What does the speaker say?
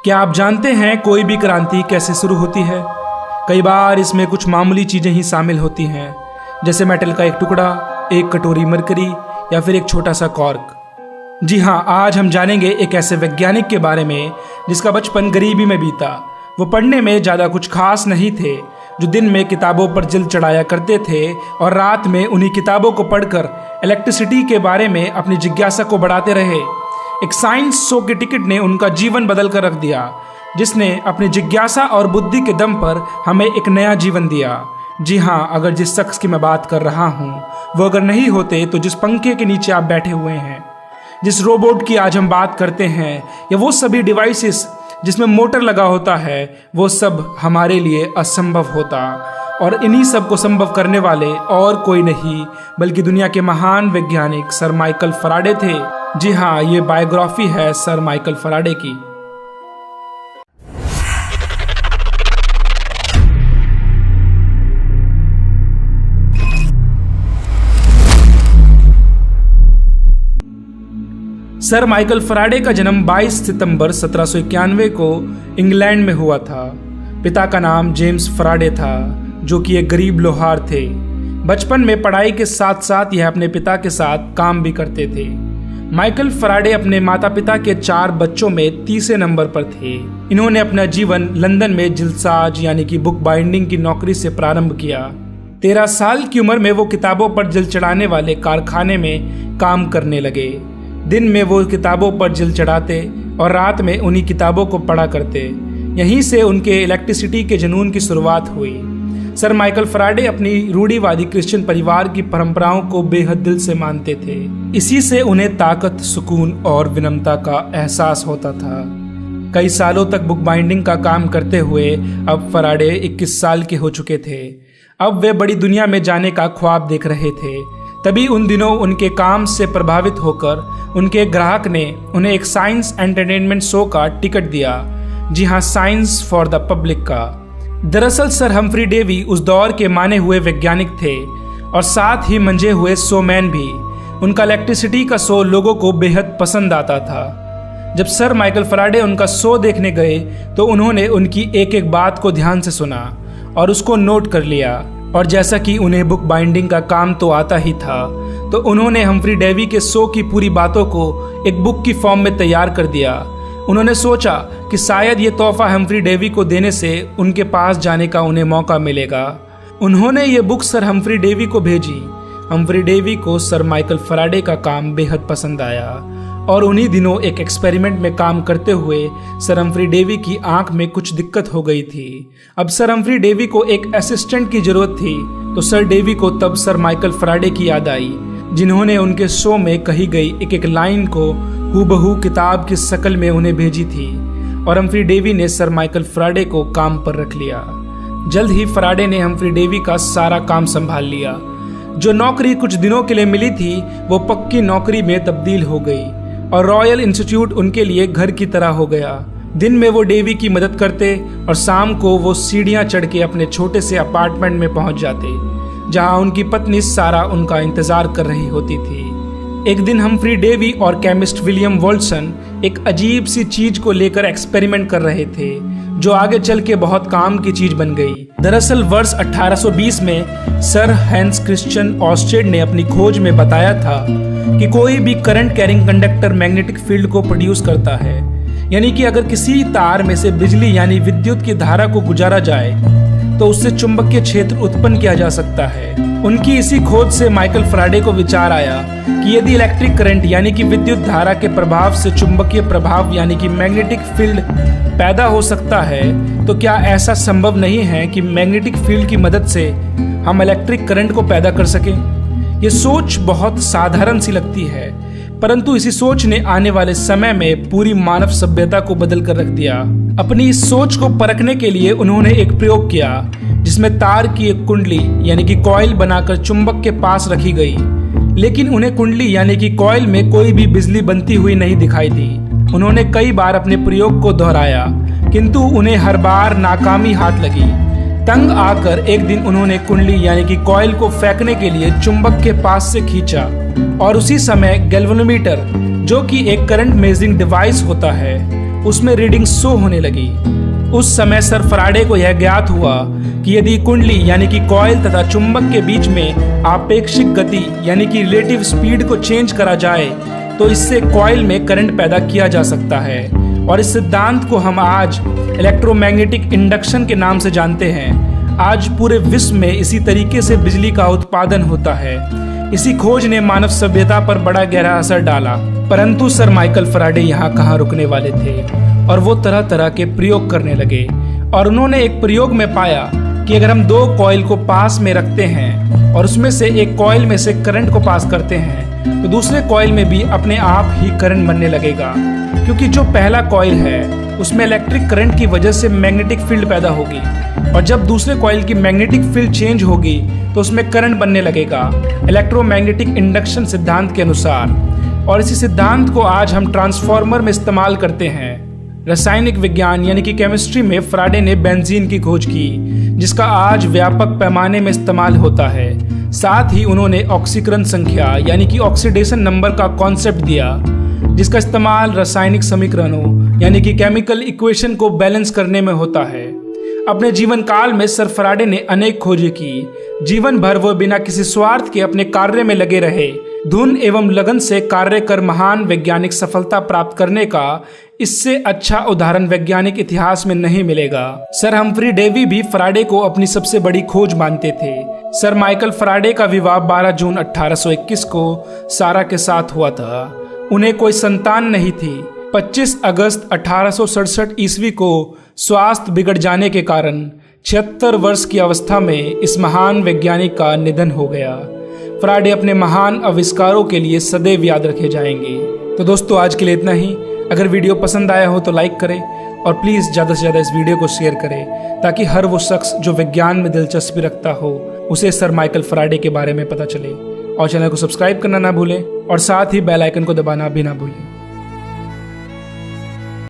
क्या आप जानते हैं कोई भी क्रांति कैसे शुरू होती है? कई बार इसमें कुछ मामूली चीजें ही शामिल होती हैं, जैसे मेटल का एक टुकड़ा, एक कटोरी मरकरी या फिर एक छोटा सा कॉर्क। जी हाँ, आज हम जानेंगे एक ऐसे वैज्ञानिक के बारे में जिसका बचपन गरीबी में बीता। वो पढ़ने में ज़्यादा कुछ खास नहीं थे, जो दिन में किताबों पर जिल्द चढ़ाया करते थे और रात में उन्हीं किताबों को पढ़कर इलेक्ट्रिसिटी के बारे में अपनी जिज्ञासा को बढ़ाते रहे। एक साइंस शो के टिकट ने उनका जीवन बदल कर रख दिया, जिसने अपनी जिज्ञासा और बुद्धि के दम पर हमें एक नया जीवन दिया। जी हाँ, अगर जिस शख्स की मैं बात कर रहा हूँ वो अगर नहीं होते तो जिस पंखे के नीचे आप बैठे हुए हैं, जिस रोबोट की आज हम बात करते हैं, या वो सभी डिवाइसेस जिसमें मोटर लगा होता है, वो सब हमारे लिए असंभव होता। और इन्हीं सब को संभव करने वाले और कोई नहीं बल्कि दुनिया के महान वैज्ञानिक सर माइकल फैराडे थे। जी हाँ, ये बायोग्राफी है सर माइकल फैराडे की। सर माइकल फैराडे का जन्म 22 सितंबर 1791 को इंग्लैंड में हुआ था। पिता का नाम जेम्स फैराडे था, जो कि एक गरीब लोहार थे। बचपन में पढ़ाई के साथ साथ यह अपने पिता के साथ काम भी करते थे। माइकल फैराडे अपने माता पिता के 4 बच्चों में तीसरे नंबर पर थे। इन्होंने अपना जीवन लंदन में जिल्दसाज यानी कि बुक बाइंडिंग की नौकरी से प्रारंभ किया। 13 साल की उम्र में वो किताबों पर जिल्द चढ़ाने वाले कारखाने में काम करने लगे। दिन में वो किताबों पर जिल्द चढ़ाते और रात में उन्हीं किताबों को पढ़ा करते। यहीं से उनके इलेक्ट्रिसिटी के जुनून की शुरुआत हुई। सर माइकल फैराडे अपनी रूढ़िवादी क्रिश्चियन परिवार की परंपराओं को बेहद दिल से मानते थे। इसी से उन्हें ताकत, सुकून और विनम्रता का एहसास होता था। कई सालों तक बुक बाइंडिंग का काम करते हुए अब फैराडे 21 साल के हो चुके थे। अब वे बड़ी दुनिया में जाने का ख्वाब देख रहे थे। तभी उन दिनों उनके काम से प्रभावित होकर उनके ग्राहक ने उन्हें एक साइंस एंटरटेनमेंट शो का टिकट दिया। जी हाँ, साइंस फॉर द पब्लिक का। दरअसल सर हम्फ्री डेवी उस दौर के माने हुए वैज्ञानिक थे और साथ ही मंजे हुए शोमैन भी। उनका इलेक्ट्रिसिटी का शो लोगों को बेहद पसंद आता था। जब सर माइकल फैराडे उनका शो देखने गए तो उन्होंने उनकी एक एक बात को ध्यान से सुना और उसको नोट कर लिया। और जैसा कि उन्हें बुक बाइंडिंग का काम तो आता ही था, तो उन्होंने हम्फ्री डेवी के शो की पूरी बातों को एक बुक की फॉर्म में तैयार कर दिया। उन्होंने सोचा कि शायद ये तोहफा हम्फ्री डेवी को देने से उनके पास जाने का उन्हें मौका मिलेगा। उन्होंने ये बुक सर हम्फ्री डेवी को भेजी। हम्फ्री डेवी को सर माइकल फैराडे का काम बेहद पसंद आया और उन्हीं दिनों एक एक्सपेरिमेंट में काम करते हुए सर हम्फ्री डेवी की आंख में कुछ दिक्कत हो गई थी। अब सर हम्फ्री डेवी को एक असिस्टेंट की जरूरत थी, तो सर डेवी को तब सर माइकल फैराडे की याद आई, जिन्होंने उनके शो में कही गई एक एक लाइन को हूबहू किताब की शक्ल में उन्हें भेजी थी। और हम्फ्री डेवी ने सर माइकल फैराडे को काम पर रख लिया। जल्द ही फैराडे ने हम्फ्री डेवी का सारा काम संभाल लिया। जो नौकरी कुछ दिनों के लिए मिली थी वो पक्की नौकरी में तब्दील हो गई और रॉयल इंस्टीट्यूट उनके लिए घर की तरह हो गया। दिन में वो डेवी की मदद करते और शाम को वो सीढ़ियां चढ़ के अपने छोटे से अपार्टमेंट में पहुंच जाते, जहां उनकी पत्नी सारा उनका इंतजार कर रही होती थी। एक दिन हम्फ्री डेवी और केमिस्ट विलियम वॉल्सन एक अजीब सी चीज को लेकर एक्सपेरिमेंट कर रहे थे, जो आगे चल के बहुत काम की चीज बन गई। दरअसल वर्ष 1820 में सर हैंस क्रिश्चियन ऑर्स्टेड ने अपनी खोज में बताया था कि कोई भी current carrying conductor magnetic field को प्रोड्यूस करता है। यानी कि अगर किसी तार में से बिजली यानी विद्युत की धारा को गुजारा जाए तो उससे चुंबकीय क्षेत्र उत्पन्न किया जा सकता है। उनकी इसी खोज से माइकल फैराडे को विचार आया कि यदि इलेक्ट्रिक करंट यानी कि विद्युत धारा के प्रभाव से चुंबकीय प्रभाव यानी कि मैग्नेटिक फील्ड पैदा हो सकता है, तो क्या ऐसा संभव नहीं है कि मैग्नेटिक फील्ड की मदद से हम इलेक्ट्रिक करंट को पैदा कर सकें। ये सोच बहुत साधारण सी लगती है, परंतु इसी सोच ने आने वाले समय में पूरी मानव सभ्यता को बदल कर रख दिया। अपनी इस सोच को परखने के लिए उन्होंने एक प्रयोग किया, जिसमें तार की एक कुंडली यानी कि कॉइल बनाकर चुंबक के पास रखी गई, लेकिन उन्हें कुंडली यानी कि कॉइल में कोई भी बिजली बनती हुई नहीं दिखाई दी। उन्होंने कई बार अपने प्रयोग को दोहराया, किंतु उन्हें हर बार नाकामी हाथ लगी। तंग आकर एक दिन उन्होंने कुंडली यानी कि कॉइल को फेंकने के लिए चुंबक के पास से खींचा और उसी समय गैल्वेनोमीटर, जो कि एक करंट मेजरिंग डिवाइस होता है, उसमें रीडिंग शो होने लगी। उस समय सर फैराडे को यह ज्ञात हुआ कि यदि कुंडली यानी कि कॉइल तथा चुंबक के बीच में आपेक्षिक गति यानी कि रिलेटिव स्पीड को चेंज करा जाए तो इससे कॉइल में करंट पैदा किया जा सकता है। और इस सिद्धांत को हम आज इलेक्ट्रोमैग्नेटिक इंडक्शन के नाम से जानते हैं। आज पूरे विश्व में इसी तरीके से बिजली का उत्पादन होता है। इसी खोज ने मानव सभ्यता पर बड़ा गहरा असर डाला। परंतु सर माइकल फैराडे यहाँ कहाँ रुकने वाले थे और वो तरह तरह के प्रयोग करने लगे। और उन्होंने एक प्रयोग में पाया कि अगर हम दो कॉइल को पास में रखते हैं और उसमें से एक कॉइल में से करंट को पास करते हैं तो दूसरे कॉइल में भी अपने आप ही करंट बनने लगेगा, क्योंकि जो पहला कॉइल है उसमें इलेक्ट्रिक करंट की वजह से मैग्नेटिक फील्ड पैदा होगी और जब दूसरे कॉइल की मैग्नेटिक फील्ड चेंज होगी तो उसमें करंट बनने लगेगा, इलेक्ट्रोमैग्नेटिक इंडक्शन सिद्धांत के अनुसार। और इसी सिद्धांत को आज हम ट्रांसफार्मर में इस्तेमाल करते हैं। रासायनिक विज्ञान यानी कि केमिस्ट्री में फैराडे ने बेंजीन की खोज की, जिसका आज व्यापक पैमाने में इस्तेमाल होता है। साथ ही उन्होंने ऑक्सीकरण संख्या यानी कि ऑक्सीडेशन नंबर का कॉन्सेप्ट दिया, जिसका इस्तेमाल रासायनिक समीकरणों यानी कि केमिकल इक्वेशन को बैलेंस करने में होता है। अपने जीवन काल में सर फैराडे ने अनेक खोजें की। जीवन भर वो बिना किसी स्वार्थ के अपने कार्य में लगे रहे। धुन एवं लगन से कार्य कर महान वैज्ञानिक सफलता प्राप्त करने का इससे अच्छा उदाहरण वैज्ञानिक इतिहास में नहीं मिलेगा। सर हम्फ्री डेवी भी फैराडे को अपनी सबसे बड़ी खोज मानते थे। सर माइकल फैराडे का विवाह 12 जून 1821 को सारा के साथ हुआ था। उन्हें कोई संतान नहीं थी। 25 अगस्त 1867 ईस्वी को स्वास्थ्य बिगड़ जाने के कारण 76 वर्ष की अवस्था में इस महान वैज्ञानिक का निधन हो गया। फैराडे अपने महान आविष्कारों के लिए सदैव याद रखे जाएंगे। तो दोस्तों आज के लिए इतना ही। अगर वीडियो पसंद आया हो तो लाइक करें और प्लीज़ ज़्यादा से ज़्यादा इस वीडियो को शेयर करें ताकि हर वो शख्स जो विज्ञान में दिलचस्पी रखता हो उसे सर माइकल फैराडे के बारे में पता चले। और चैनल को सब्सक्राइब करना ना भूलें और साथ ही बेल आइकन को दबाना भी ना भूलें।